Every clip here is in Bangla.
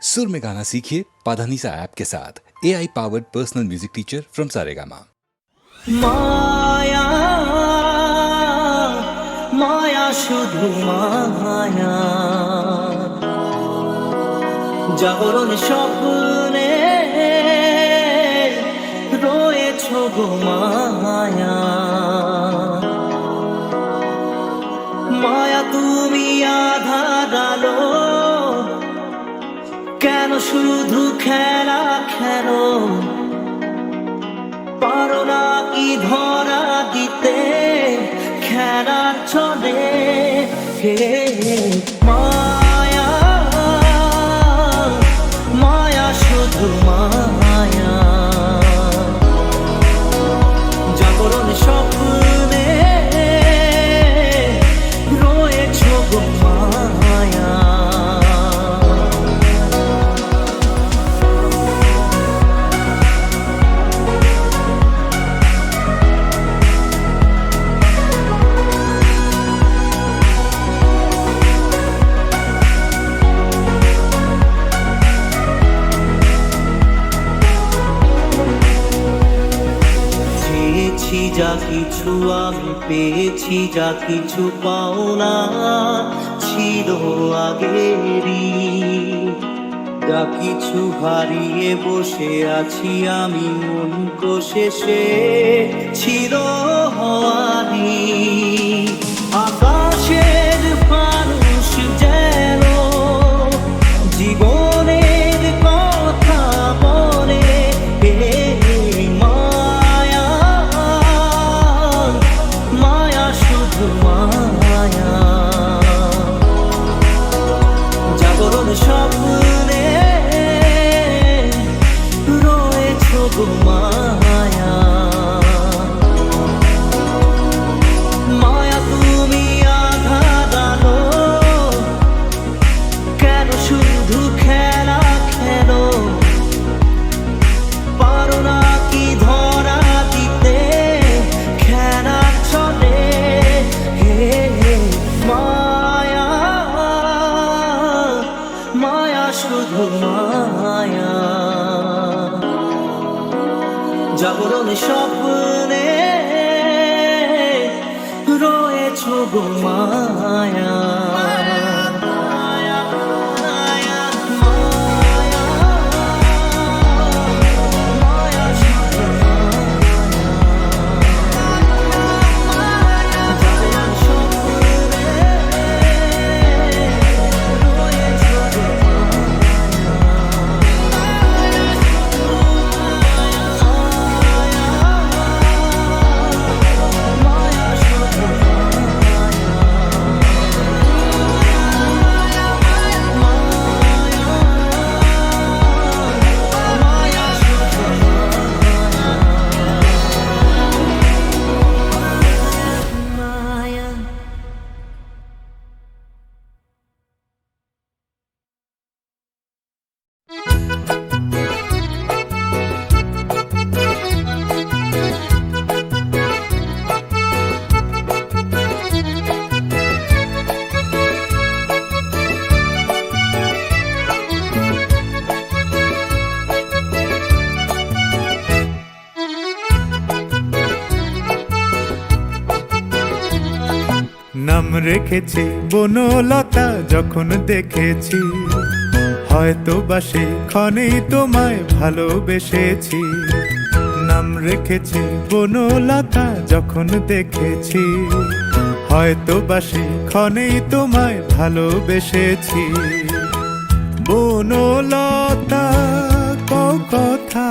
सुर में गाना सीखिए पाधानीसा ऐप के साथ AI powered personal music teacher from Saregama. माया माया शुधु माया জাগরণ স্বপ্নে রয়েছো গো মায়া মায়া তুমি আধার আলো কেন শুধু খেলা খেলো পারো না কি ধরা দিতে খেলার চলে হে মায়া মায়া শুধু মায়া জাগরণ স্বপ্নে রয়েছো গো মায়া যা কিছু আমি পেয়েছি যা কিছু পাও না ছিল আগেরই যা কিছু হারিয়ে বসে আছি আমি মন কোষে ছিল হওয়ারি আকাশের মানুষ যেন জীবনের কথা বলে মায়া জাগরণ স্বপ্নে রয়েছো গো মায়া মায়া তুমি আধার আলো কেন শুধু খেলা খেলো পারো না কি ধরা দিতে খেলা চলে মায়া মায়া শুধু মায়া জাগরণ স্বপ্নে রয়েছো গো মায়া নাম রেখেছি বনলতা যখন দেখেছি হয়তো বা সেক্ষণেই তোমায় ভালোবেসেছি নাম রেখেছি বনলতা যখন দেখেছি হয়তো বা সেক্ষণেই তোমায় ভালোবেসেছি বনলতা কথা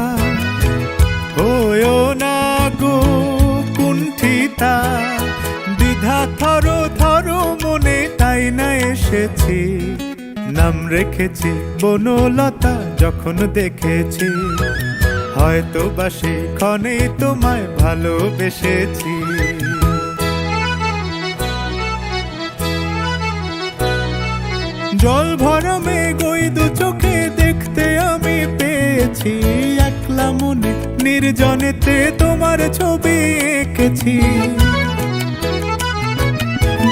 হয়ো না গো কুণ্ঠিতা দ্বিধা থরো থরো মনে তাই না এসেছি নাম রেখেছি বনলতা যখন দেখেছি হয়তো বা সেক্ষণেই তোমায় ভালোবেসেছি জল ভরা মেঘ ওই দু চোখে দেখতে আমি পেয়েছি একলা মনে নির্জনেতে তোমার ছবি এঁকেছি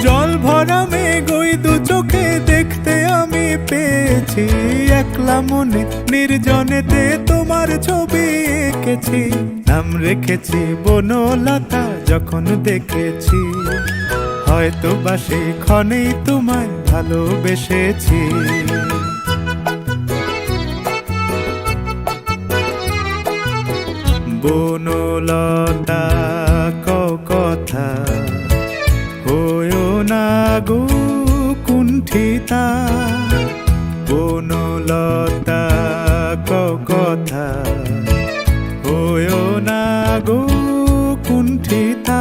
জল ভরা মেঘ ওই দু চোখে দেখতে আমি পেয়েছি, একলা মনে নির্জনেতে তোমার ছবি এঁকেছি। নাম রেখেছি বনলতা যখন দেখেছি, হয়তো বা সেই ক্ষণেই তোমায় ভালোবেসেছি। বনলতা কথা হয়ো না গো কুণ্ঠিতা, বনলতা কথা হয়ো না গো কুণ্ঠিতা।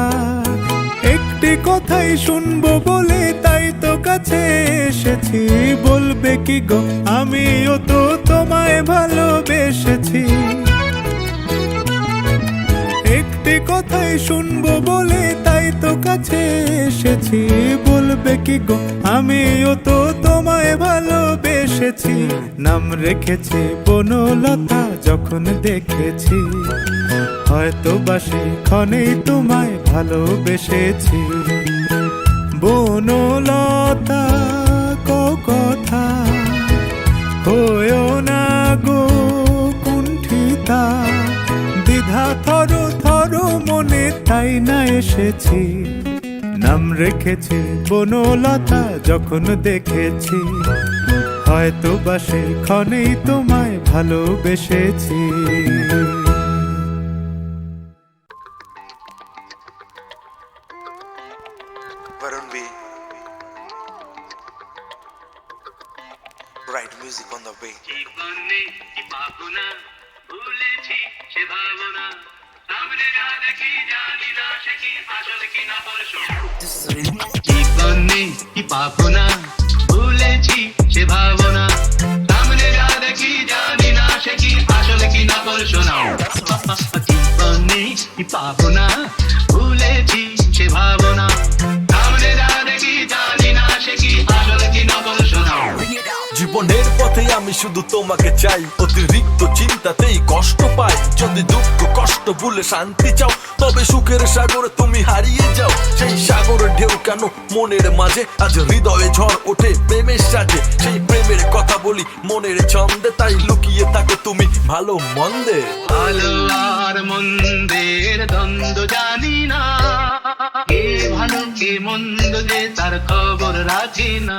একটি কথাই শুনবো বলে তাই তো কাছে এসেছি, বলবে কি গো আমিও তো তোমায় ভালোবেসেছি। একটি কথাই শুনবো বলে তাই তো কাছে এসেছি, বলবে কি গো আমিও তো তোমায় ভালোবেসেছি। নাম রেখেছি বনলতা যখন দেখেছি, হয়তো বা সেই ক্ষণেই তোমায় ভালোবেসেছি। বনলতা কথা হয়ো না গো কুণ্ঠিতা, দ্বিধা থর মনে তাই না এসেছি। নাম রেখেছি বনলতা যখন দেখেছি, হয়তো বা সেই ক্ষণেই তোমায় ভালোবেসেছি। Varun B. Write music on the way. জীবনে কি পাবো না, ভুলেছি সে ভাবনা, সামনে যা দেখি জানি না সে কি আসল কি না পরশু। জীবনে কি পাবো না, ভুলেছি সে ভাবনা, সামনে যা দেখি জানি না সে কি আসল কি না পরশু। জীবনে কি পাবো না, ভুলেছি সে ভাবনা, সামনে যা দেখি জানি না সে কি আসল কি না পরশু। জীবনের পথে আমি শুধু তোমাকে চাই, অতিরিক্ত চিন্তাতেই কষ্ট পাই। যদি দুঃখ কষ্ট ভুলে শান্তি চাও, তবে সুখের সাগরে তুমি হারিয়ে যাও। সেই সাগরের ঢেউ কেন মনের মাঝে, আজ হৃদয়ে ঝড় ওঠে প্রেমের সাজে। সেই প্রেমের কথা বলি মনের ছন্দে, তাই লুকিয়ে থাকো তুমি ভালো মন্দে। ভালো আর মন্দের দ্বন্দ্ব জানি না, কে ভালো কে মন্দ যে তার খবর রাখি না।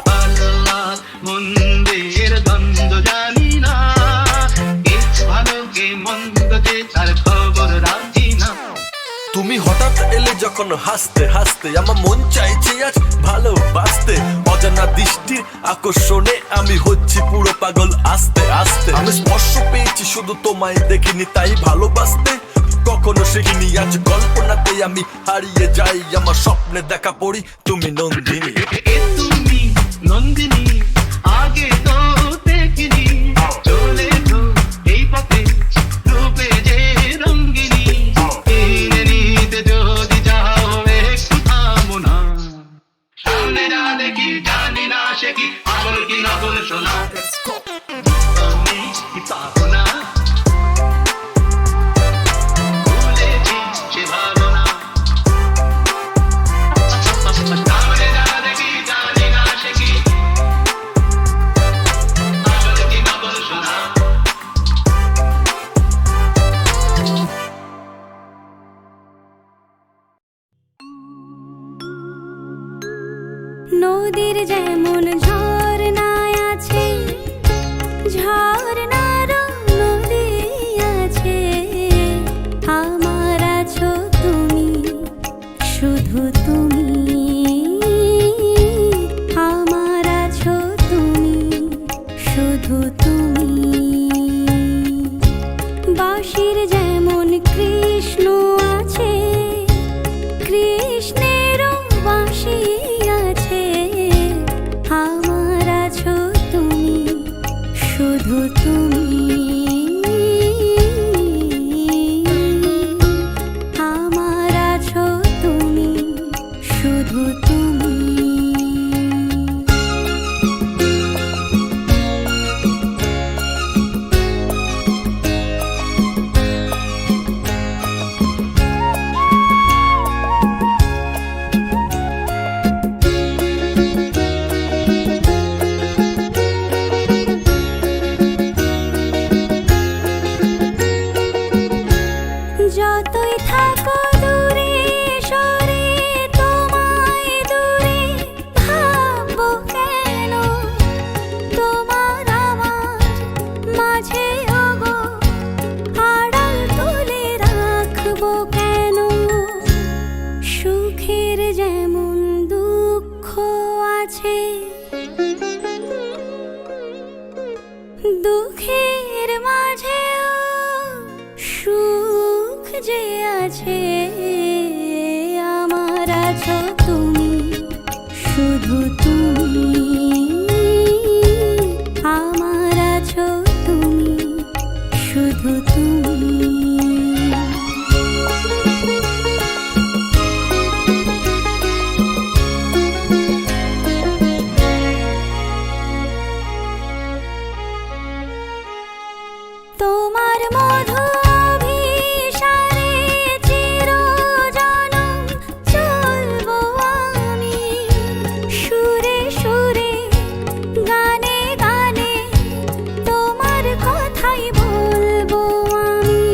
ভালো আর মন্দের দ্বন্দ্ব জানি না, কে ভালো কে মন্দ যে তার খবর রাখি না। তুমি হঠাৎ এলে যখন হাসতে হাসতে, আমার মন চাইছে আজ ভালোবাসতে। অজানা দৃষ্টির আকর্ষণে আমি হচ্ছি পুরো পাগল আস্তে আস্তে। আমি স্পর্শ পেয়েছি শুধু তোমায় দেখিনি, তাই ভালোবাসতে কখনো শিখিনি। আজ কল্পনাতে আমি হারিয়ে যাই, আমার স্বপ্নে দেখা পড়ি তুমি নন্দিনী। এ তুমি নন্দিনী, আগে তো দেখিনি, চলে তো এই পথে রূপে যে রঙ্গিনী। কিনে নিতে যদি যাও একটু থামো না, সামনে যা দেখি জানি না সে কি আসল কি নকল সোনা। আমি কি পাবো না, ভুলেছি সে ভাবনা, সামনে যা দেখি জানি না সে কি আসল কি নকল সোনা। নদীর যেমন ঝর্ণায় আছে, ঝর্ণারও নদী আছে, আমার আছো তুমি, শুধু তুমি, আমার আছো তুমি, শুধু তুমি। বাঁশির যেমন কৃষ্ণ আছে, কৃষ্ণেরও বাঁশি আছে, আমার আছো তুমি, শুধু তুমি, আমার আছো তুমি, শুধু তুমি। দুঃখের মাঝেও সুখ যে আছে, আমার আছো তুমি, শুধু তুমি, আমার আছো তুমি, শুধু তুমি। তোমার মধু অভিসারে চিরজনম চলবো আমি, সুরে সুরে গানে গানে তোমার কথাই বলবো আমি।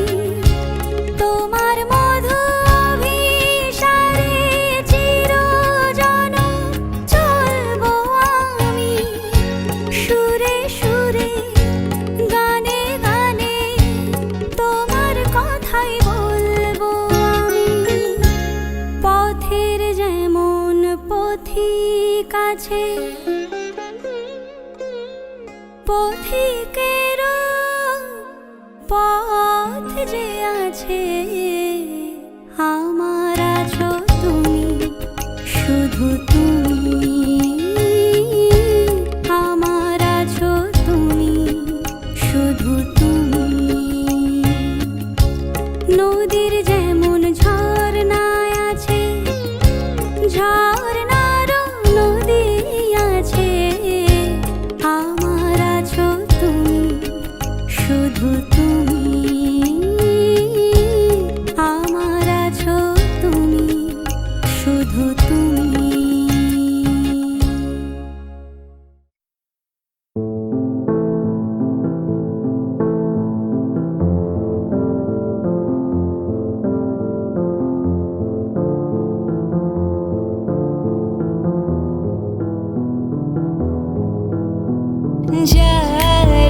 তোমার মধু অভিসারে চিরজনম চলবো আমি, সুরে সুরে গানে গানে তোমার কথাই বলবো আমি। পথের যেমন পথিক আছে, পথিকেরও পথ যে আছে, আমার আছো তুমি, শুধু তুমি, আমার আছো তুমি, শুধু তুমি। নদীর যেমন ঝর্ণায় আছে, ঝর্ণারও নদী আছে, আমার আছো তুমি, শুধু তুমি, আমার আছো তুমি, শুধু তুমি। যারে